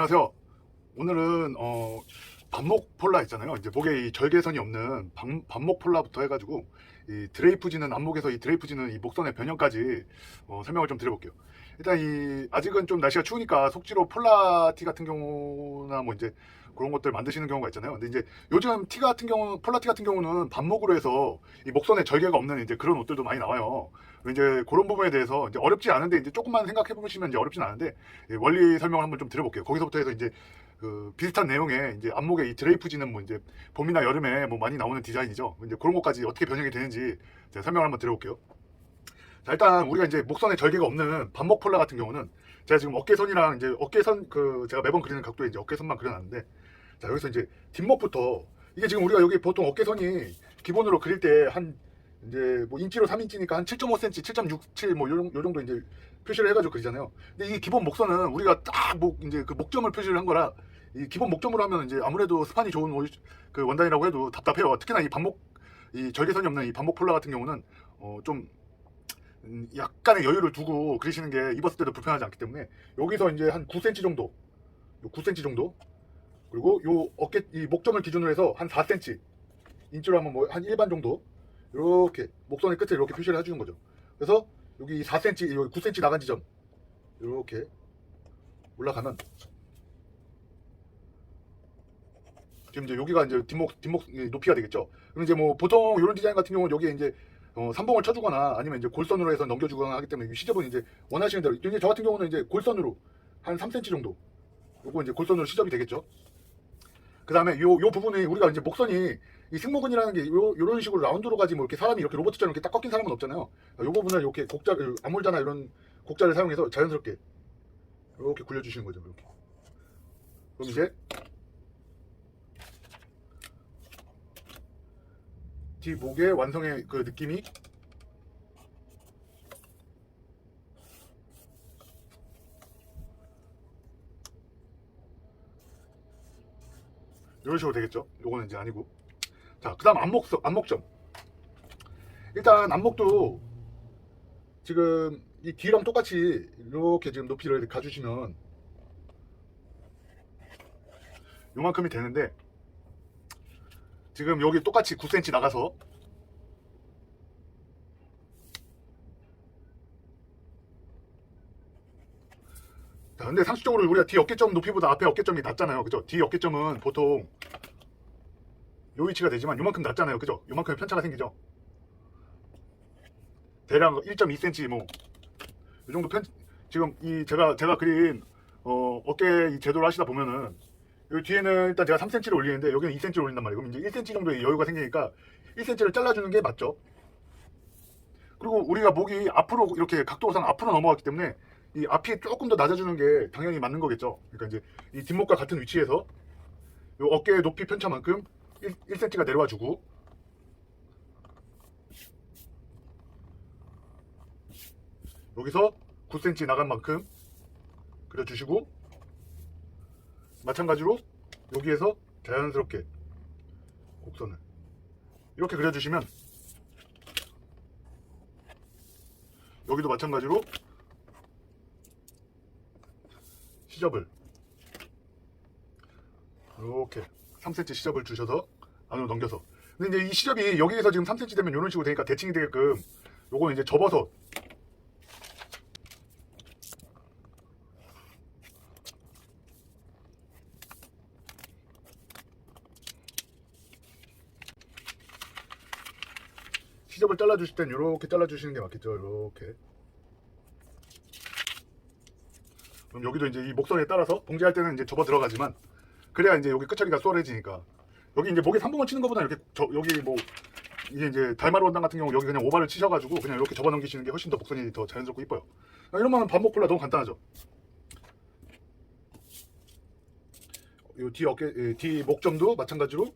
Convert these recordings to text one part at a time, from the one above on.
안녕하세요. 오늘은 반목 폴라 있잖아요. 이제 목에 이 절개선이 없는 반목 폴라부터 해가지고 이 드레이프지는 안목에서 이 드레이프지는 이 목선의 변형까지 설명을 좀 드려볼게요. 일단 이 아직은 좀 날씨가 추우니까 속지로 폴라 티 같은 경우나 뭐 이제 그런 것들 만드시는 경우가 있잖아요. 근데 이제 요즘 티 같은 경우, 폴라 티 같은 경우는 반목으로 해서 이 목선에 절개가 없는 이제 그런 옷들도 많이 나와요. 이제 그런 부분에 대해서 이제 어렵지 않은데 이제 조금만 생각해 보시면 이제 어렵진 않은데 원리 설명을 한번 좀 드려볼게요. 거기서부터 해서 이제 그 비슷한 내용의 이제 안목에 이 드레이프지는 뭐 이제 봄이나 여름에 뭐 많이 나오는 디자인이죠. 이제 그런 것까지 어떻게 변형이 되는지 제가 설명을 한번 드려볼게요. 자, 일단 우리가 이제 목선에 절개가 없는 반목 폴라 같은 경우는 제가 지금 어깨선이랑 이제 어깨선 그 제가 매번 그리는 각도에 이제 어깨선만 그려놨는데, 자 여기서 이제 뒷목부터 이게 지금 우리가 여기 보통 어깨선이 기본으로 그릴 때 한 이제 뭐 인치로 3인치니까 한 7.5cm, 7.67 뭐 요 정도 이제 표시를 해가지고 그리잖아요. 근데 이 기본 목선은 우리가 딱 이제 그 목점을 표시를 한 거라 이 기본 목점으로 하면 이제 아무래도 스판이 좋은 그 원단이라고 해도 답답해요. 특히나 이 반목 이 절개선이 없는 이 반목 폴라 같은 경우는 좀 약간의 여유를 두고 그리시는 게 입었을 때도 불편하지 않기 때문에 여기서 이제 한 9cm 정도, 9cm 정도, 그리고 요 어깨 이 목점을 기준으로 해서 한 4cm, 인치로 하면 뭐 한 일반 정도 이렇게 목선의 끝을 이렇게 표시를 해주는 거죠. 그래서 여기 4cm, 여기 9cm 나간 지점 이렇게 올라가면 지금 이제 여기가 이제 뒷목 높이가 되겠죠. 그럼 이제 뭐 보통 이런 디자인 같은 경우는 여기에 이제 삼봉을 쳐주거나 아니면 이제 골선으로 해서 넘겨주거나 하기 때문에 시접은 이제 원하시는 대로. 이제 저 같은 경우는 이제 골선으로 한 3cm 정도, 요거 이제 골선으로 시접이 되겠죠. 그 다음에 요 부분이 우리가 이제 목선이 이 승모근이라는 게 요런 식으로 라운드로 가지 뭐 이렇게 사람이 이렇게 로봇처럼 이렇게 딱 꺾인 사람은 없잖아요. 요 부분을 이렇게 곡자, 암홀자나 이런 곡자를 사용해서 자연스럽게 이렇게 굴려주시는 거죠. 이렇게. 그럼 이제 뒷목의 완성의 그 느낌이 이런 식으로 되겠죠. 요거는 이제 아니고. 자, 그 다음 안목점. 일단 안목도 지금 이 뒤랑 똑같이 이렇게 지금 높이를 가주시면 요만큼이 되는데, 지금 여기 똑같이 9cm 나가서 자, 근데 상식적으로 우리가 뒤 어깨점 높이보다 앞에 어깨점이 낮잖아요. 그죠? 뒤 어깨점은 보통 요 위치가 되지만 요만큼 낮잖아요. 그죠? 요만큼의 편차가 생기죠. 대략 1.2cm 뭐 이 정도 지금 이 제가 그린 어깨 이 제도를 하시다 보면은 여기 뒤에는 일단 제가 3cm를 올리는데 여기는 2cm를 올린단 말이에요. 그럼 이제 1cm 정도의 여유가 생기니까 1cm를 잘라주는 게 맞죠. 그리고 우리가 목이 앞으로 이렇게 각도상 앞으로 넘어갔기 때문에 이 앞이 조금 더 낮아주는 게 당연히 맞는 거겠죠. 그러니까 이제 이 뒷목과 같은 위치에서 이 어깨의 높이 편차만큼 1cm가 내려와 주고, 여기서 9cm 나간 만큼 그려주시고, 마찬가지로 여기에서 자연스럽게 곡선을 이렇게 그려주시면 여기도 마찬가지로 시접을 이렇게 3cm 시접을 주셔서 안으로 넘겨서. 근데 이제 이 시접이 여기에서 지금 3cm 되면 이런 식으로 되니까 대칭이 되게끔 요거는 이제 접어서 시접을 잘라주실 땐 이렇게 잘라주시는 게 맞겠죠. 이렇게. 그럼 여기도 이제 이 목선에 따라서 봉제할 때는 이제 접어 들어가지만 그래야 이제 여기 끝처리가 수월해지니까. 여기 이제 목에 3봉을 치는 것보다 이렇게 여기 뭐 이게 이제 달마루 원단 같은 경우 여기 그냥 오바를 치셔가지고 그냥 이렇게 접어 넘기시는 게 훨씬 더 목선이 더 자연스럽고 이뻐요. 이러면 반목 폴라 너무 간단하죠. 이 뒤 어깨, 뒤 목점도 마찬가지로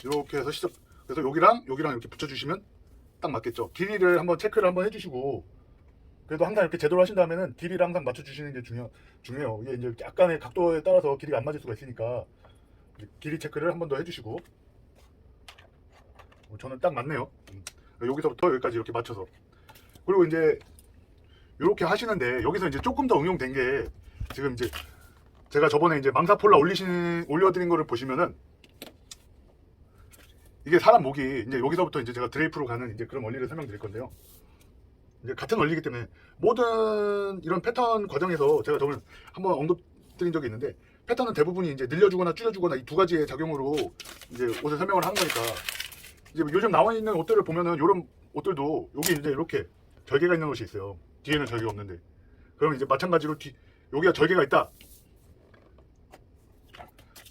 이렇게 해서 시접, 그래서 여기랑 이렇게 붙여주시면 딱 맞겠죠. 길이를 한번 체크를 한번 해주시고, 그래도 항상 이렇게 제대로 하신 다음에는 길이를 항상 맞춰주시는 게 중요해요. 이게 이제 약간의 각도에 따라서 길이가 안 맞을 수가 있으니까 길이 체크를 한번 더 해주시고, 저는 딱 맞네요. 여기서부터 여기까지 이렇게 맞춰서. 그리고 이제 이렇게 하시는데 여기서 이제 조금 더 응용된 게 지금 이제 제가 저번에 이제 망사폴라 올려드린 거를 보시면은 이게 사람 목이 이제 여기서부터 이제 제가 드레이프로 가는 이제 그런 원리를 설명드릴 건데요. 이제 같은 원리이기 때문에 모든 이런 패턴 과정에서 제가 저번에 한번 언급드린 적이 있는데 패턴은 대부분이 이제 늘려주거나 줄여주거나 이 두 가지의 작용으로 이제 옷을 설명을 하는 거니까 이제 요즘 나와 있는 옷들을 보면은 이런 옷들도 여기 이제 이렇게 절개가 있는 옷이 있어요. 뒤에는 절개가 없는데 그럼 이제 마찬가지로 여기가 절개가 있다.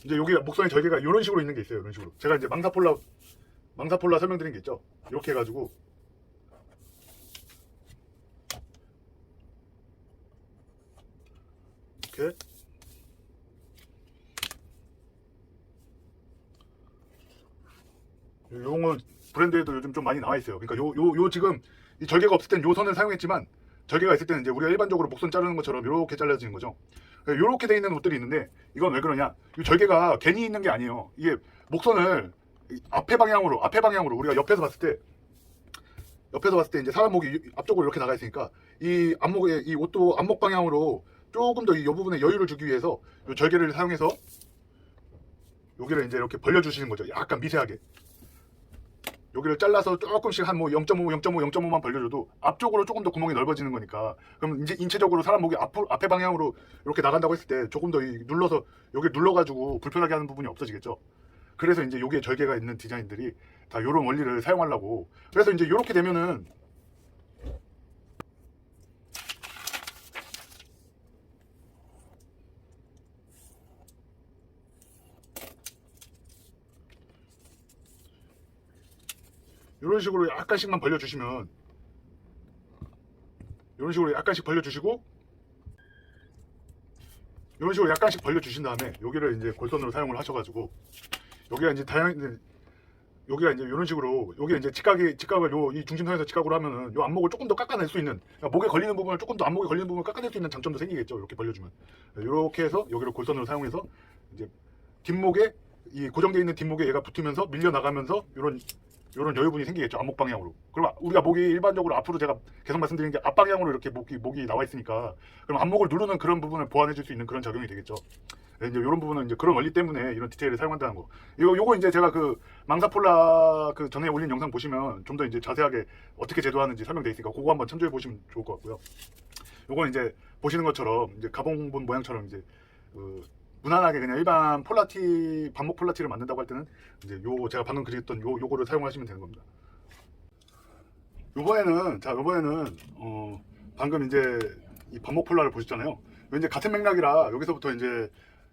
이제 여기가 목선에 절개가 이런 식으로 있는 게 있어요. 이런 식으로 제가 이제 망사폴라 설명드린 게 있죠. 이렇게 해가지고 이렇게 요건 브랜드에도 요즘 좀 많이 나와 있어요. 그러니까 요 지금 이 절개가 없을 땐 요 선을 사용했지만 절개가 있을 때는 이제 우리가 일반적으로 목선 자르는 것처럼 이렇게 잘라지는 거죠. 이렇게 돼 있는 옷들이 있는데 이건 왜 그러냐? 이 절개가 괜히 있는 게 아니에요. 이게 목선을 앞에 방향으로 우리가 옆에서 봤을 때 이제 사람 목이 앞쪽으로 이렇게 나가 있으니까 이 앞목에 이 옷도 앞목 방향으로 조금 더 이 부분에 여유를 주기 위해서 이 절개를 사용해서 여기를 이제 이렇게 벌려주시는 거죠. 약간 미세하게. 여기를 잘라서 조금씩 한 뭐 0.5만 벌려줘도 앞쪽으로 조금 더 구멍이 넓어지는 거니까 그럼 이제 인체적으로 사람 목이 앞에 방향으로 이렇게 나간다고 했을 때 조금 더 눌러서 여기 눌러가지고 불편하게 하는 부분이 없어지겠죠. 그래서 이제 여기에 절개가 있는 디자인들이 다 이런 원리를 사용하려고. 그래서 이제 이렇게 되면은 이런 식으로 약간씩만 벌려주시면 이런 식으로 약간씩 벌려주시고 이런 식으로 약간씩 벌려주신 다음에 여기를 이제 골선으로 사용을 하셔가지고 여기가 이제 여기가 이제 이런 식으로 여기 이제 직각을 이 중심선에서 직각으로 하면은 요 앞목을 조금 더 깎아낼 수 있는 그러니까 목에 걸리는 부분을 조금 더 앞목에 걸리는 부분을 깎아낼 수 있는 장점도 생기겠죠. 이렇게 벌려주면 이렇게 해서 여기를 골선으로 사용해서 이제 뒷목에 이 고정되어 있는 뒷목에 얘가 붙으면서 밀려 나가면서 이런 여유분이 생기겠죠. 앞목 방향으로. 그럼 우리가 목이 일반적으로 앞으로 제가 계속 말씀드린 게 앞방향으로 이렇게 목이 나와 있으니까 그럼 앞목을 누르는 그런 부분을 보완해 줄 수 있는 그런 작용이 되겠죠. 이제 이런 부분은 이제 그런 원리 때문에 이런 디테일을 사용한다는 거. 요거 이제 제가 그 망사폴라 그 전에 올린 영상 보시면 좀 더 이제 자세하게 어떻게 제도하는지 설명되어 있으니까 그거 한번 참조해 보시면 좋을 것 같고요. 요건 이제 보시는 것처럼 이제 가봉본 모양처럼 이제 무난하게 그냥 일반 반목 폴라티를 만든다고 할 때는 이제 제가 방금 그렸던 요거를 사용하시면 되는 겁니다. 요번에는 방금 이제 이 반목 폴라를 보셨잖아요. 이제 같은 맥락이라 여기서부터 이제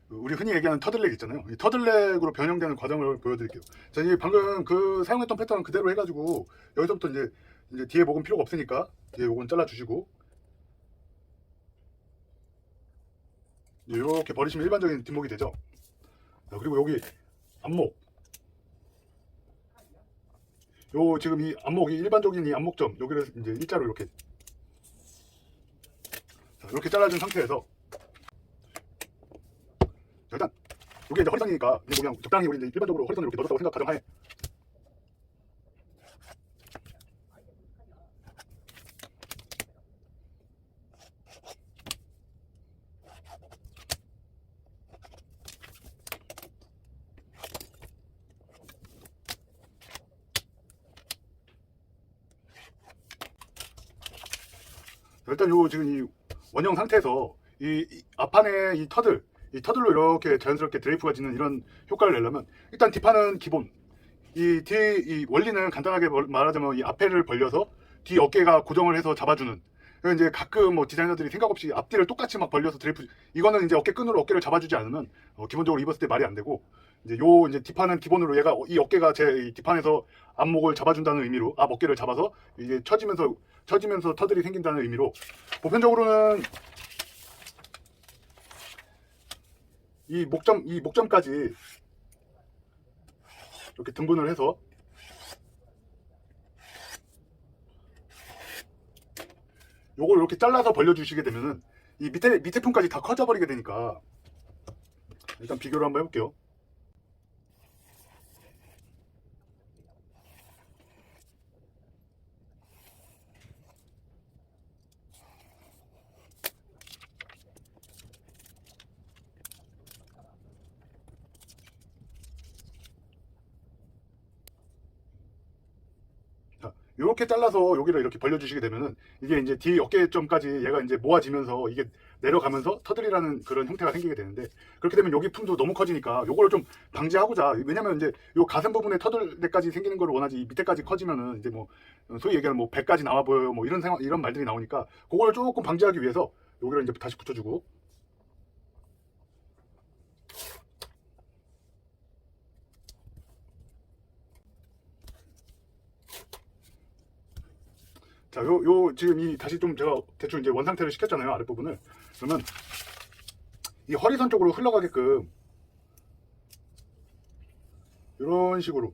우리 흔히 얘기하는 터들렉 있잖아요. 이 터들렉으로 변형되는 과정을 보여드릴게요. 자, 이제 방금 그 사용했던 패턴 그대로 해가지고 여기서부터 이제 뒤에 목은 필요가 없으니까 뒤에 요건 잘라주시고 이렇게 버리시면 일반적인 뒷목이 되죠. 자, 그리고 여기 앞목 지금 이 앞목이 일반적인 이 앞목점 여기를 이제 일자로 이렇게 잘라준 상태에서 일단 이게 이제 허리선이니까 그냥 적당히 우리 이제 일반적으로 허리선을 이렇게 넣었다고 생각 가정하에 일단 지금 이 원형 상태에서 이 앞판에 이 터들로 이렇게 자연스럽게 드레이프가 지는 이런 효과를 내려면 일단 뒷판은 기본 이 원리는 간단하게 말하자면 이 앞에를 벌려서 뒤 어깨가 고정을 해서 잡아주는. 이제 가끔 뭐 디자이너들이 생각 없이 앞뒤를 똑같이 막 벌려서 드레이프 이거는 이제 어깨끈으로 어깨를 잡아주지 않으면 기본적으로 입었을 때 말이 안 되고 이제 뒷판은 기본으로 얘가 이 어깨가 제 뒷판에서 앞목을 잡아준다는 의미로 앞 어깨를 잡아서 이게 처지면서 터들이 생긴다는 의미로 보편적으로는 이 목점까지 이렇게 등분을 해서 요걸 이렇게 잘라서 벌려주시게 되면은 이 밑에 편까지 다 커져버리게 되니까 일단 비교를 한번 해볼게요. 이렇게 잘라서 여기를 이렇게 벌려주시게 되면은 이게 이제 뒤 어깨점까지 얘가 이제 모아지면서 이게 내려가면서 터들이라는 그런 형태가 생기게 되는데, 그렇게 되면 여기 품도 너무 커지니까 요거를 좀 방지하고자, 왜냐면 이제 요 가슴 부분에 터들대까지 생기는 걸 원하지 이 밑에까지 커지면은 이제 뭐 소위 얘기하는 뭐 배까지 나와 보여요 뭐 이런 상황, 이런 말들이 나오니까 그거를 조금 방지하기 위해서 여기를 이제 다시 붙여주고. 자, 지금 이 다시 좀 제가 대충 이제 원상태를 시켰잖아요, 아랫부분을. 그러면 이 허리선 쪽으로 흘러가게끔 이런 식으로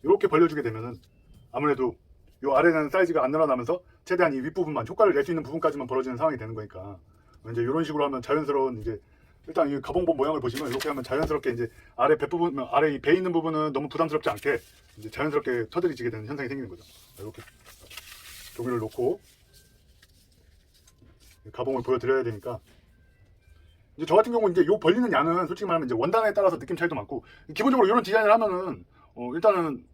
이렇게 벌려주게 되면은 아무래도 이 아래는 사이즈가 안 늘어나면서 최대한 이 윗부분만 효과를 낼 수 있는 부분까지만 벌어지는 상황이 되는 거니까, 이제 이런 식으로 하면 자연스러운, 이제 일단 이 가봉본 모양을 보시면 이렇게 하면 자연스럽게 이제 아래 배 부분, 아래 이 배 있는 부분은 너무 부담스럽지 않게 이제 자연스럽게 터들이 지게 되는 현상이 생기는 거죠. 이렇게 종이를 놓고 가봉을 보여드려야 되니까, 이제 저 같은 경우는 이제 요 벌리는 양은 솔직히 말하면 이제 원단에 따라서 느낌 차이도 많고, 기본적으로 이런 디자인을 하면은 일단은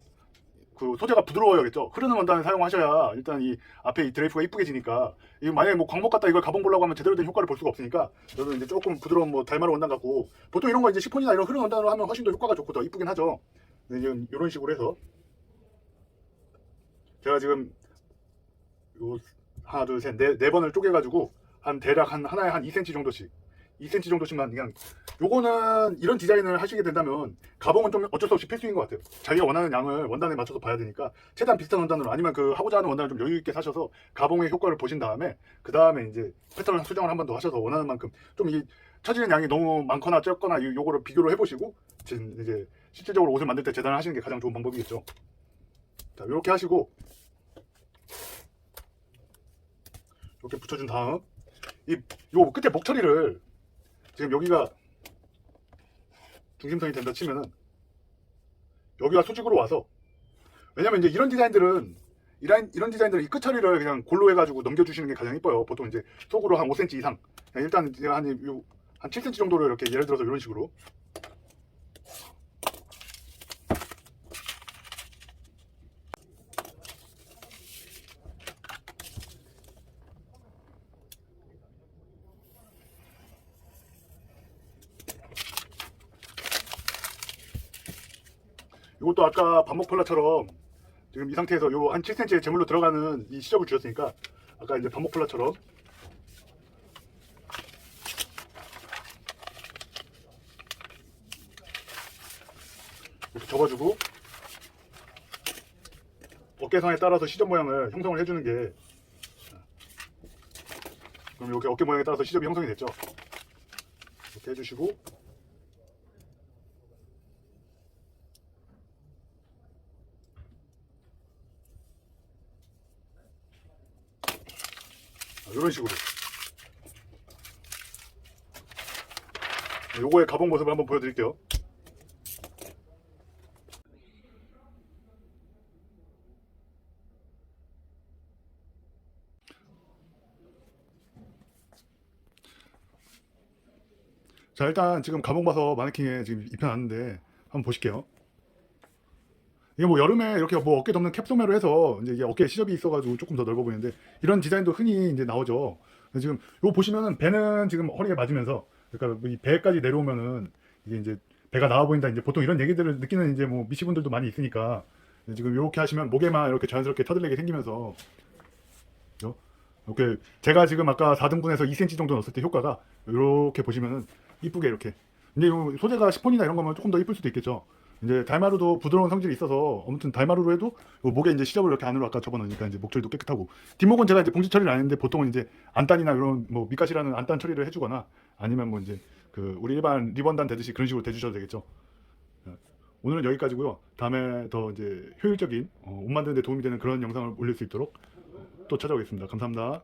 그 소재가 부드러워야겠죠. 흐르는 원단을 사용하셔야 일단 이 앞에 이 드레이프가 이쁘게 지니까. 이 만약에 뭐 광복 갖다 이걸 가봉 보려고 하면 제대로 된 효과를 볼 수가 없으니까, 저는 이제 조금 부드러운 뭐 달마루 원단 갖고, 보통 이런 거 이제 시폰이나 이런 흐르는 원단으로 하면 훨씬 더 효과가 좋고 더 이쁘긴 하죠. 근데 지금 이런 식으로 해서 제가 지금 요 하나 둘 셋 네 번을 쪼개가지고 한 대략 한 하나에 한 2cm 정도씩 2cm 정도씩만 그냥. 요거는 이런 디자인을 하시게 된다면 가봉은 좀 어쩔 수 없이 필수인 것 같아요. 자기가 원하는 양을 원단에 맞춰서 봐야 되니까 최대한 비슷한 원단으로, 아니면 그 하고자 하는 원단을 좀 여유 있게 사셔서 가봉의 효과를 보신 다음에 그 다음에 이제 패턴을 수정을 한 번 더 하셔서 원하는 만큼 좀 이 처지는 양이 너무 많거나 적거나 요거를 비교를 해보시고 이제 실질적으로 옷을 만들 때 재단을 하시는 게 가장 좋은 방법이겠죠. 자, 이렇게 하시고 이렇게 붙여준 다음 요 끝에 목 처리를, 지금 여기가 중심선이 된다 치면은 여기가 수직으로 와서, 왜냐면 이제 이런 디자인들은 이런 디자인들은 이 끝 처리를 그냥 골로 해가지고 넘겨주시는 게 가장 이뻐요. 보통 이제 속으로 한 5cm 이상, 일단 제가 한 7cm 정도로 이렇게, 예를 들어서 이런 식으로 이것도 아까 반목 폴라처럼 지금 이 상태에서 요 한 7cm의 제물로 들어가는 이 시접을 주셨으니까 아까 이제 반목 폴라처럼 이렇게 접어주고 어깨선에 따라서 시접 모양을 형성을 해주는 게, 그럼 이렇게 어깨 모양에 따라서 시접이 형성이 됐죠. 이렇게 해주시고, 이런 식으로 요거의 가봉 모습을 한번 보여드릴게요. 자, 일단 지금 가봉 봐서 마네킹에 지금 입혀놨는데 한번 보실게요. 이게 뭐 여름에 이렇게 뭐 어깨 덮는 캡소매로 해서 이제 이게 어깨에 시접이 있어가지고 조금 더 넓어 보이는데, 이런 디자인도 흔히 이제 나오죠. 지금 요 보시면은 배는 지금 허리에 맞으면서, 그러니까 이 배까지 내려오면은 이게 이제 배가 나와 보인다, 이제 보통 이런 얘기들을 느끼는 이제 뭐 미시분들도 많이 있으니까, 지금 이렇게 하시면 목에만 이렇게 자연스럽게 터들리게 생기면서, 이렇게 제가 지금 아까 4등분해서 2cm 정도 넣었을 때 효과가 이렇게 보시면은 이쁘게 이렇게. 근데 요 소재가 시폰이나 이런 거면 조금 더 이쁠 수도 있겠죠. 이제 달마루도 부드러운 성질이 있어서 아무튼 달마루로 해도 요 목에 이제 시접을 이렇게 안으로 아까 접어넣으니까 이제 목줄도 깨끗하고, 뒷목은 제가 이제 봉지 처리를 안 했는데 보통은 이제 안단이나 이런 뭐 밑가시라는 안단 처리를 해주거나, 아니면 뭐 이제 그 우리 일반 리본단 되듯이 그런 식으로 대주셔도 되겠죠. 오늘은 여기까지고요. 다음에 더 이제 효율적인 옷 만드는 데 도움이 되는 그런 영상을 올릴 수 있도록 또 찾아오겠습니다. 감사합니다.